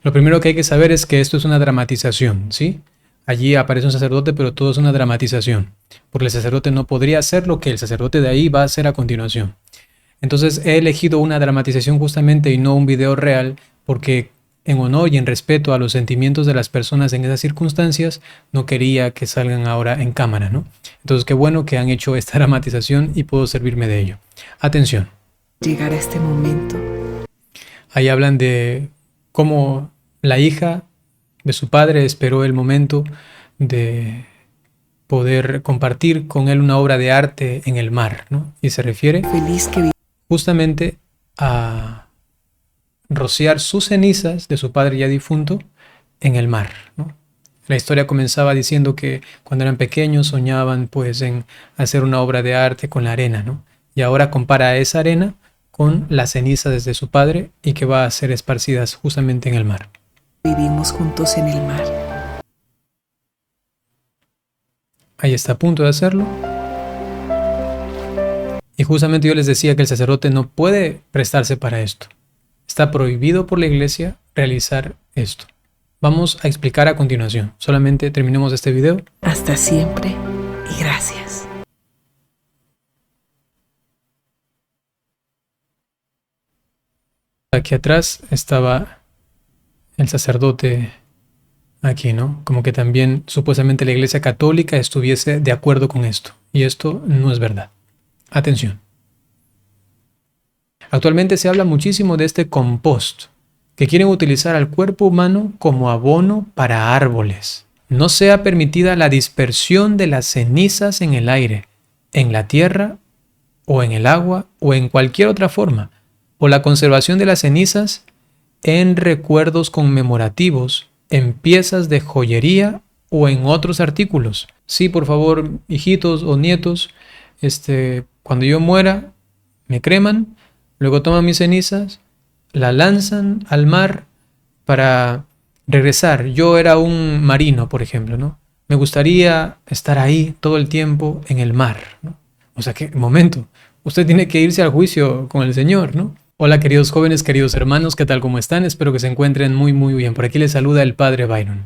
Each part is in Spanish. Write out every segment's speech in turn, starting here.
Lo primero que hay que saber es que esto es una dramatización, ¿sí? Allí aparece un sacerdote, pero todo es una dramatización, porque el sacerdote no podría hacer lo que el sacerdote de ahí va a hacer a continuación. Entonces he elegido una dramatización justamente y no un video real, porque en honor y en respeto a los sentimientos de las personas en esas circunstancias, no quería que salgan ahora en cámara, ¿no? Entonces qué bueno que han hecho esta dramatización y puedo servirme de ello. Atención. Llegar a este momento. Ahí hablan de cómo la hija de su padre esperó el momento de poder compartir con él una obra de arte en el mar, ¿no? Y se refiere Feliz que justamente a rociar sus cenizas de su padre ya difunto en el mar, ¿no? La historia comenzaba diciendo que cuando eran pequeños soñaban pues en hacer una obra de arte con la arena, ¿no? Y ahora compara esa arena con las cenizas de su padre y que va a ser esparcidas justamente en el mar. vivimos juntos en el mar. Ahí está a punto de hacerlo. Y justamente yo les decía que el sacerdote no puede prestarse para esto. Está prohibido por la iglesia realizar esto. Vamos a explicar a continuación. Solamente terminemos este video. Hasta siempre y gracias. Aquí atrás estaba el sacerdote aquí, ¿no? Como que también supuestamente la iglesia católica estuviese de acuerdo con esto. Y esto no es verdad. Atención. Actualmente se habla muchísimo de este compost, que quieren utilizar al cuerpo humano como abono para árboles. No sea permitida la dispersión de las cenizas en el aire, en la tierra, o en el agua, o en cualquier otra forma, o la conservación de las cenizas en recuerdos conmemorativos, en piezas de joyería o en otros artículos. Sí, por favor, hijitos o nietos, cuando yo muera, me creman, luego toman mis cenizas, la lanzan al mar para regresar. Yo era un marino, por ejemplo, ¿no? Me gustaría estar ahí todo el tiempo en el mar, ¿no? O sea, que, momento, usted tiene que irse al juicio con el Señor, ¿no? Hola, queridos jóvenes, queridos hermanos, ¿qué tal? ¿Cómo están? Espero que se encuentren muy, muy bien. Por aquí les saluda el Padre Byron.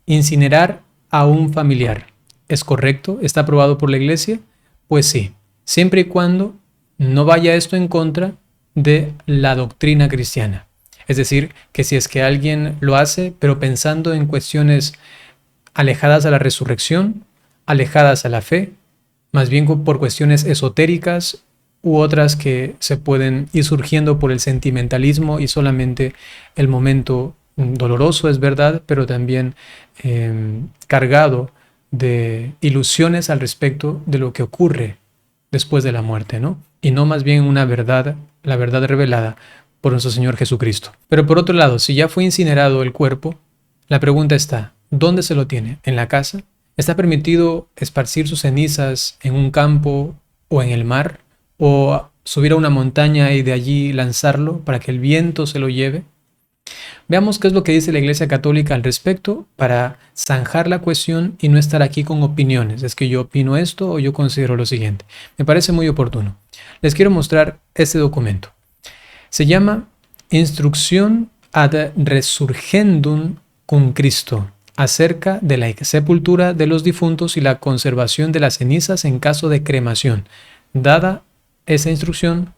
Incinerar a un familiar, ¿es correcto? ¿Está aprobado por la Iglesia? Pues sí, siempre y cuando no vaya esto en contra de la doctrina cristiana. Es decir, que si es que alguien lo hace, pero pensando en cuestiones alejadas a la resurrección, alejadas a la fe, más bien por cuestiones esotéricas u otras que se pueden ir surgiendo por el sentimentalismo y solamente el momento doloroso, es verdad, pero también cargado de ilusiones al respecto de lo que ocurre después de la muerte, ¿no? Y no más bien una verdad, la verdad revelada por nuestro Señor Jesucristo. Pero por otro lado, si ya fue incinerado el cuerpo, la pregunta está, ¿dónde se lo tiene? ¿En la casa? ¿Está permitido esparcir sus cenizas en un campo o en el mar? ¿O subir a una montaña y de allí lanzarlo para que el viento se lo lleve? Veamos qué es lo que dice la Iglesia Católica al respecto para zanjar la cuestión y no estar aquí con opiniones. Es que yo opino esto o yo considero lo siguiente. Me parece muy oportuno. Les quiero mostrar este documento. Se llama Instrucción ad Resurgendum cum Christo, acerca de la sepultura de los difuntos y la conservación de las cenizas en caso de cremación, dada esa instrucción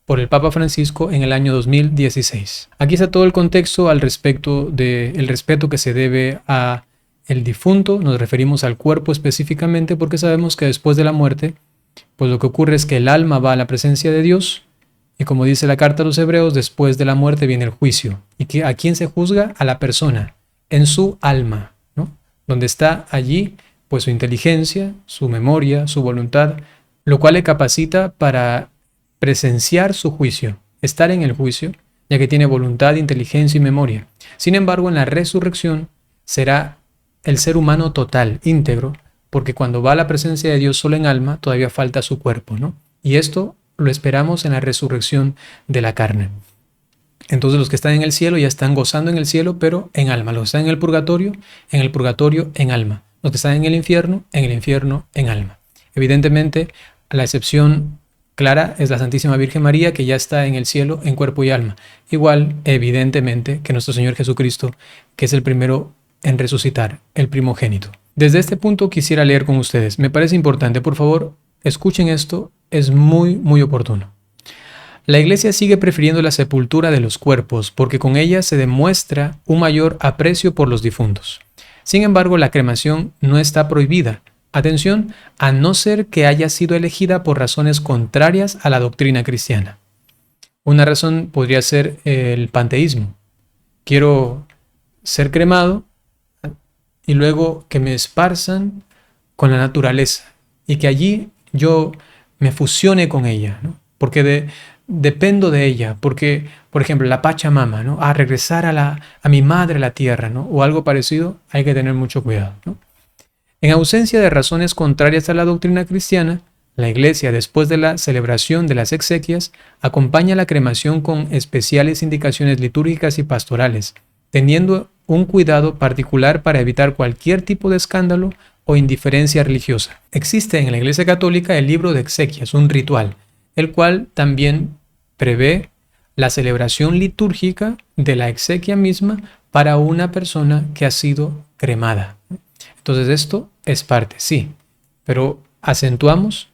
por el Papa Francisco en el año 2016. Aquí está todo el contexto al respecto del respeto que se debe a el difunto. Nos referimos al cuerpo específicamente porque sabemos que después de la muerte, pues lo que ocurre es que el alma va a la presencia de Dios y como dice la carta a los Hebreos, después de la muerte viene el juicio. ¿Y a quién se juzga? A la persona, en su alma, ¿no? Donde está allí pues su inteligencia, su memoria, su voluntad, lo cual le capacita para presenciar su juicio, estar en el juicio, ya que tiene voluntad, inteligencia y memoria. Sin embargo, en la resurrección será el ser humano total, íntegro, porque cuando va a la presencia de Dios solo en alma, todavía falta su cuerpo, ¿no? Y esto lo esperamos en la resurrección de la carne. Entonces los que están en el cielo ya están gozando en el cielo, pero en alma. Los que están en el purgatorio en alma. Los que están en el infierno, en alma. Evidentemente, a la excepción clara es la Santísima Virgen María, que ya está en el cielo en cuerpo y alma. Igual, evidentemente, que nuestro Señor Jesucristo, que es el primero en resucitar, el primogénito. Desde este punto quisiera leer con ustedes. Me parece importante, por favor, escuchen esto, es muy oportuno. La Iglesia sigue prefiriendo la sepultura de los cuerpos porque con ella se demuestra un mayor aprecio por los difuntos. Sin embargo, la cremación no está prohibida. Atención, a no ser que haya sido elegida por razones contrarias a la doctrina cristiana. Una razón podría ser el panteísmo. Quiero ser cremado y luego que me esparzan con la naturaleza y que allí yo me fusione con ella, ¿no? Porque dependo de ella, porque, por ejemplo, la Pachamama, ¿no? A regresar a mi madre, la tierra, ¿no? O algo parecido, hay que tener mucho cuidado, ¿no? En ausencia de razones contrarias a la doctrina cristiana, la Iglesia, después de la celebración de las exequias, acompaña la cremación con especiales indicaciones litúrgicas y pastorales, teniendo un cuidado particular para evitar cualquier tipo de escándalo o indiferencia religiosa. Existe en la Iglesia Católica el libro de exequias, un ritual, el cual también prevé la celebración litúrgica de la exequia misma para una persona que ha sido cremada. Entonces esto es parte, sí, pero acentuamos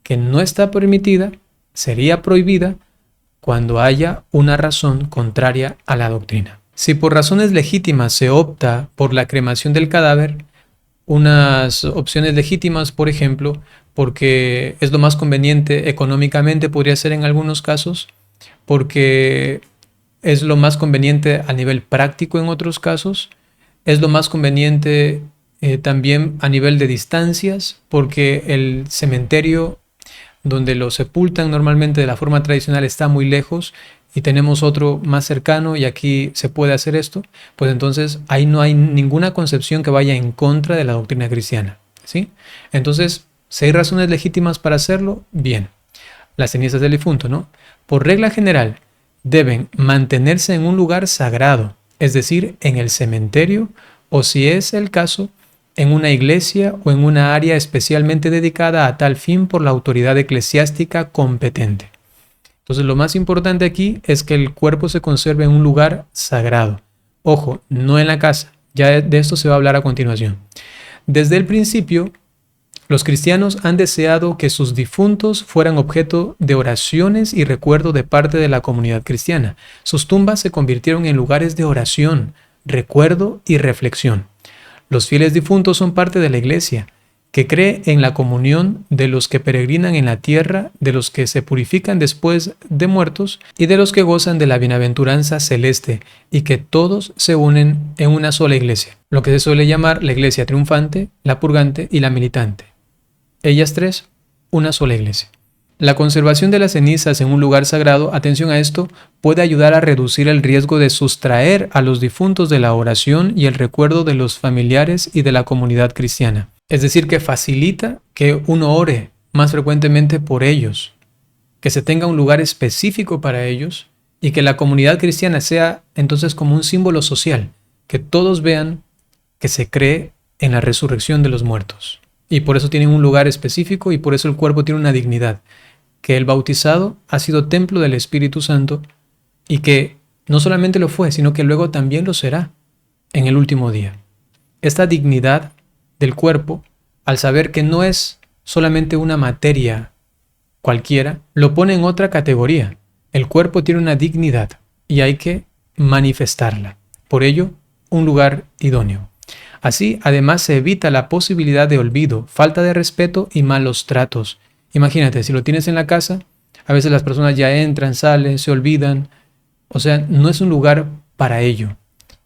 que no está permitida, sería prohibida cuando haya una razón contraria a la doctrina. Si por razones legítimas se opta por la cremación del cadáver, unas opciones legítimas, por ejemplo, porque es lo más conveniente económicamente, podría ser en algunos casos, porque es lo más conveniente a nivel práctico en otros casos, es lo más conveniente también a nivel de distancias, porque el cementerio donde lo sepultan normalmente de la forma tradicional está muy lejos y tenemos otro más cercano y aquí se puede hacer esto, pues entonces ahí no hay ninguna concepción que vaya en contra de la doctrina cristiana, ¿sí? Entonces, si hay razones legítimas para hacerlo, bien. Las cenizas del difunto, ¿no? Por regla general, deben mantenerse en un lugar sagrado, es decir, en el cementerio o, si es el caso, en una iglesia o en una área especialmente dedicada a tal fin por la autoridad eclesiástica competente. Entonces, lo más importante aquí es que el cuerpo se conserve en un lugar sagrado. Ojo, no en la casa. Ya de esto se va a hablar a continuación. Desde el principio, los cristianos han deseado que sus difuntos fueran objeto de oraciones y recuerdo de parte de la comunidad cristiana. Sus tumbas se convirtieron en lugares de oración, recuerdo y reflexión. Los fieles difuntos son parte de la Iglesia, que cree en la comunión de los que peregrinan en la tierra, de los que se purifican después de muertos y de los que gozan de la bienaventuranza celeste, y que todos se unen en una sola iglesia, lo que se suele llamar la iglesia triunfante, la purgante y la militante. Ellas tres, una sola iglesia. La conservación de las cenizas en un lugar sagrado, atención a esto, puede ayudar a reducir el riesgo de sustraer a los difuntos de la oración y el recuerdo de los familiares y de la comunidad cristiana. Es decir, que facilita que uno ore más frecuentemente por ellos, que se tenga un lugar específico para ellos y que la comunidad cristiana sea entonces como un símbolo social, que todos vean que se cree en la resurrección de los muertos. Y por eso tienen un lugar específico y por eso el cuerpo tiene una dignidad, que el bautizado ha sido templo del Espíritu Santo y que no solamente lo fue, sino que luego también lo será en el último día. Esta dignidad del cuerpo, al saber que no es solamente una materia cualquiera, lo pone en otra categoría. El cuerpo tiene una dignidad y hay que manifestarla. Por ello, un lugar idóneo. Así, además, se evita la posibilidad de olvido, falta de respeto y malos tratos. Imagínate, si lo tienes en la casa, a veces las personas ya entran, salen, se olvidan. O sea, no es un lugar para ello.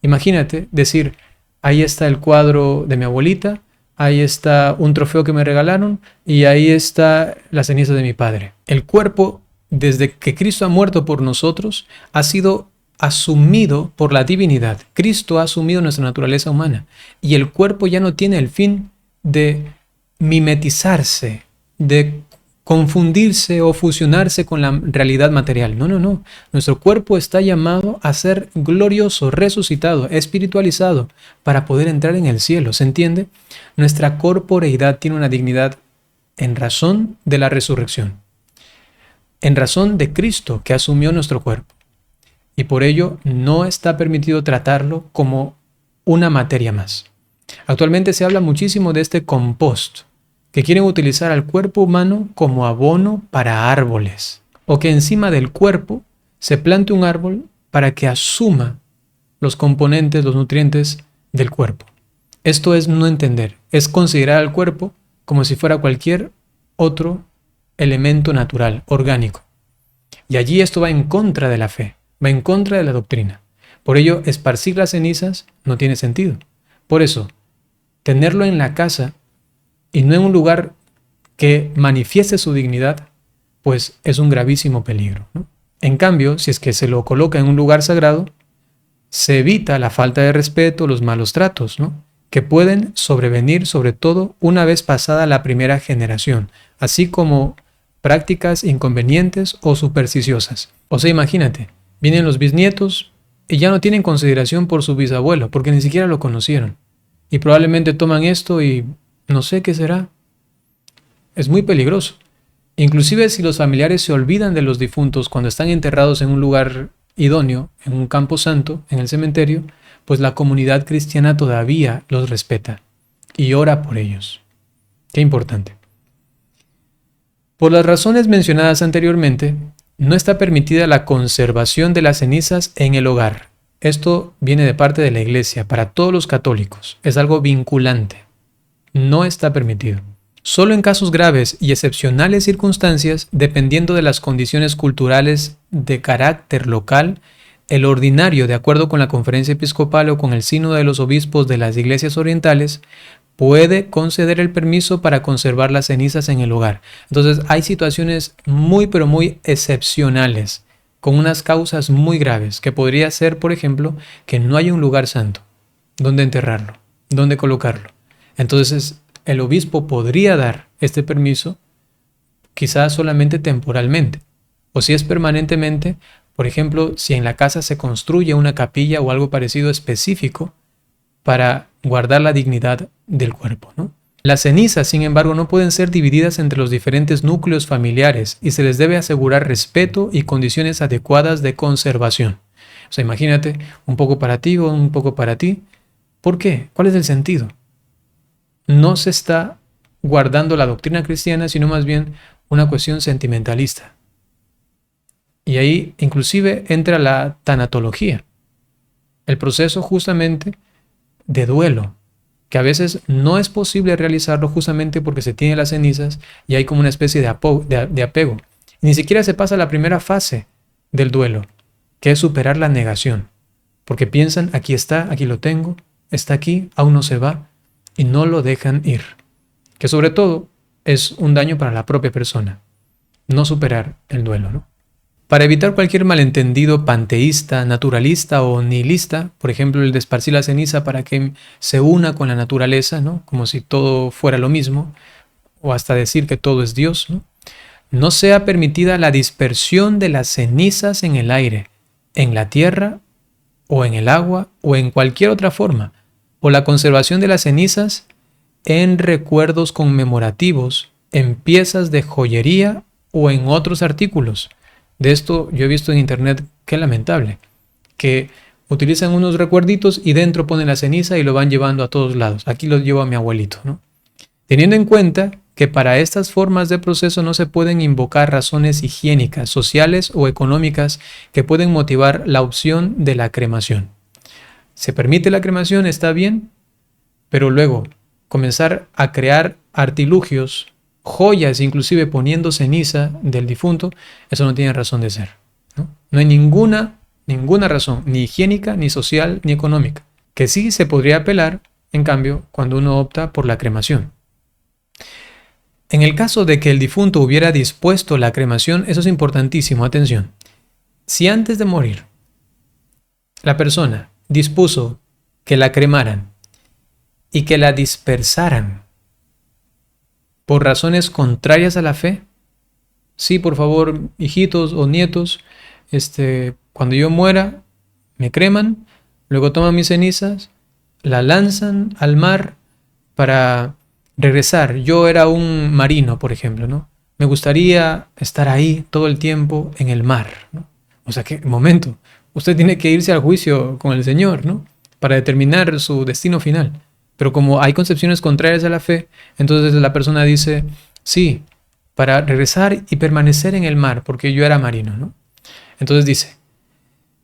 Imagínate decir, ahí está el cuadro de mi abuelita, ahí está un trofeo que me regalaron y ahí está la ceniza de mi padre. El cuerpo, desde que Cristo ha muerto por nosotros, ha sido asumido por la divinidad. Cristo ha asumido nuestra naturaleza humana y el cuerpo ya no tiene el fin de mimetizarse, de confundirse o fusionarse con la realidad material. No. Nuestro cuerpo está llamado a ser glorioso, resucitado, espiritualizado para poder entrar en el cielo. ¿Se entiende? Nuestra corporeidad tiene una dignidad en razón de la resurrección. en razón de Cristo que asumió nuestro cuerpo. Y por ello no está permitido tratarlo como una materia más. Actualmente se habla muchísimo de este compost, que quieren utilizar al cuerpo humano como abono para árboles, o que encima del cuerpo se plante un árbol para que asuma los componentes, los nutrientes del cuerpo. Esto es no entender, es considerar al cuerpo como si fuera cualquier otro elemento natural, orgánico. Y allí esto va en contra de la fe, va en contra de la doctrina. Por ello, esparcir las cenizas no tiene sentido. Por eso, tenerlo en la casa y no en un lugar que manifieste su dignidad, pues es un gravísimo peligro, ¿no? En cambio, si es que se lo coloca en un lugar sagrado, se evita la falta de respeto, los malos tratos, ¿no?, que pueden sobrevenir sobre todo una vez pasada la primera generación, así como prácticas inconvenientes o supersticiosas. O sea, imagínate, vienen los bisnietos y ya no tienen consideración por su bisabuelo, porque ni siquiera lo conocieron. Y probablemente toman esto y no sé qué será. Es muy peligroso. Inclusive si los familiares se olvidan de los difuntos cuando están enterrados en un lugar idóneo, en un campo santo, en el cementerio, pues la comunidad cristiana todavía los respeta y ora por ellos. Qué importante. Por las razones mencionadas anteriormente, no está permitida la conservación de las cenizas en el hogar. Esto viene de parte de la Iglesia para todos los católicos. Es algo vinculante. No está permitido. Solo en casos graves y excepcionales circunstancias, dependiendo de las condiciones culturales de carácter local, el ordinario, de acuerdo con la Conferencia Episcopal o con el Sínodo de los Obispos de las Iglesias Orientales, puede conceder el permiso para conservar las cenizas en el hogar. Entonces hay situaciones muy pero muy excepcionales, con unas causas muy graves, que podría ser, por ejemplo, que no haya un lugar santo donde enterrarlo, donde colocarlo. Entonces el obispo podría dar este permiso, quizás solamente temporalmente, o si es permanentemente, por ejemplo, si en la casa se construye una capilla o algo parecido específico para guardar la dignidad del cuerpo, ¿no? Las cenizas, sin embargo, no pueden ser divididas entre los diferentes núcleos familiares y se les debe asegurar respeto y condiciones adecuadas de conservación. O sea, imagínate, un poco para ti o un poco para ti. ¿Por qué? ¿Cuál es el sentido? No se está guardando la doctrina cristiana, sino más bien una cuestión sentimentalista. Y ahí inclusive entra la tanatología, el proceso justamente de duelo, que a veces no es posible realizarlo justamente porque se tiene las cenizas y hay como una especie de apego. Y ni siquiera se pasa a la primera fase del duelo, que es superar la negación, porque piensan, aquí está, aquí lo tengo, está aquí, aún no se va, y no lo dejan ir, que sobre todo es un daño para la propia persona, no superar el duelo, ¿no? Para evitar cualquier malentendido panteísta, naturalista o nihilista, por ejemplo, el de esparcir la ceniza para que se una con la naturaleza, ¿no?, como si todo fuera lo mismo, o hasta decir que todo es Dios, ¿no?, no sea permitida la dispersión de las cenizas en el aire, en la tierra, o en el agua, o en cualquier otra forma, o la conservación de las cenizas en recuerdos conmemorativos, en piezas de joyería o en otros artículos. De esto yo he visto en internet, qué lamentable, que utilizan unos recuerditos y dentro ponen la ceniza y lo van llevando a todos lados. Aquí lo llevo a mi abuelito, ¿no? Teniendo en cuenta que para estas formas de proceso no se pueden invocar razones higiénicas, sociales o económicas que pueden motivar la opción de la cremación. Se permite la cremación, está bien, pero luego comenzar a crear artilugios, joyas, inclusive poniendo ceniza del difunto, eso no tiene razón de ser, ¿no? No hay ninguna razón, ni higiénica, ni social, ni económica, que sí se podría apelar, en cambio, cuando uno opta por la cremación. En el caso de que el difunto hubiera dispuesto la cremación, eso es importantísimo, atención. Si antes de morir la persona dispuso que la cremaran y que la dispersaran por razones contrarias a la fe, sí, por favor, hijitos o nietos, cuando yo muera, me creman, luego toman mis cenizas, la lanzan al mar para regresar. Yo era un marino, por ejemplo, ¿no? me gustaría estar ahí todo el tiempo en el mar, ¿no? O sea, que, momento, usted tiene que irse al juicio con el Señor, ¿no? Para determinar su destino final. Pero como hay concepciones contrarias a la fe, entonces la persona dice, sí, para regresar y permanecer en el mar, porque yo era marino, ¿no? Entonces dice,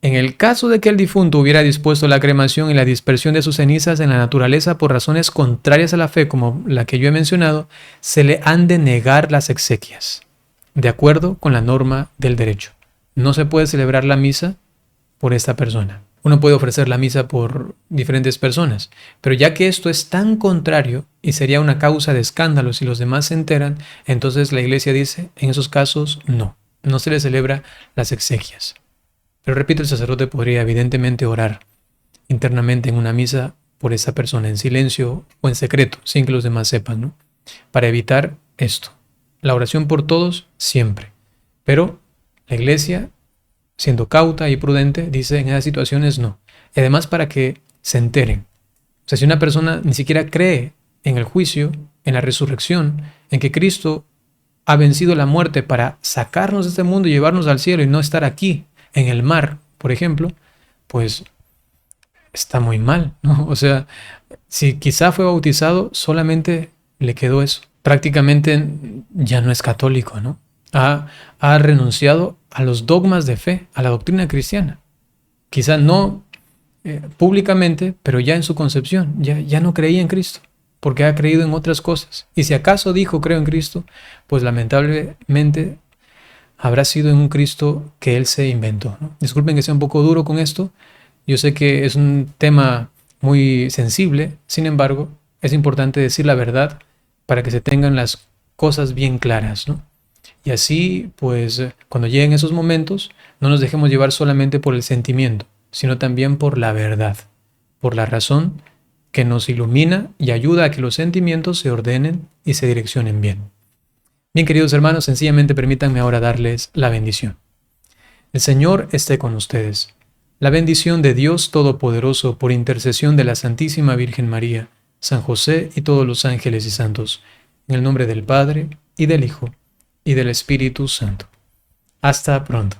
en el caso de que el difunto hubiera dispuesto la cremación y la dispersión de sus cenizas en la naturaleza por razones contrarias a la fe, como la que yo he mencionado, se le han de negar las exequias, de acuerdo con la norma del derecho. No se puede celebrar la misa por esta persona. Uno puede ofrecer la misa por diferentes personas, pero ya que esto es tan contrario y sería una causa de escándalo si los demás se enteran, entonces la Iglesia dice, en esos casos no se le celebra las exequias. Pero repito, el sacerdote podría evidentemente orar internamente en una misa por esa persona, en silencio o en secreto, sin que los demás sepan, ¿no? Para evitar esto. La oración por todos, siempre. Pero la Iglesia, siendo cauta y prudente, dice en esas situaciones no. Y además para que se enteren. O sea, si una persona ni siquiera cree en el juicio, en la resurrección, en que Cristo ha vencido la muerte para sacarnos de este mundo y llevarnos al cielo y no estar aquí, en el mar, por ejemplo, pues está muy mal, ¿no? O sea, si quizá fue bautizado, solamente le quedó eso. Prácticamente ya no es católico, ¿no? Ha renunciado a los dogmas de fe, a la doctrina cristiana. Quizá no públicamente, pero ya en su concepción, ya no creía en Cristo, porque ha creído en otras cosas. Y si acaso dijo creo en Cristo, pues lamentablemente habrá sido en un Cristo que él se inventó, ¿no? Disculpen que sea un poco duro con esto. Yo sé que es un tema muy sensible, sin embargo, es importante decir la verdad para que se tengan las cosas bien claras, ¿no? Y así, pues, cuando lleguen esos momentos, no nos dejemos llevar solamente por el sentimiento, sino también por la verdad, por la razón que nos ilumina y ayuda a que los sentimientos se ordenen y se direccionen bien. Bien, queridos hermanos, sencillamente permítanme ahora darles la bendición. El Señor esté con ustedes. La bendición de Dios Todopoderoso por intercesión de la Santísima Virgen María, San José y todos los ángeles y santos, en el nombre del Padre, y del Hijo, y del Espíritu Santo. Hasta pronto.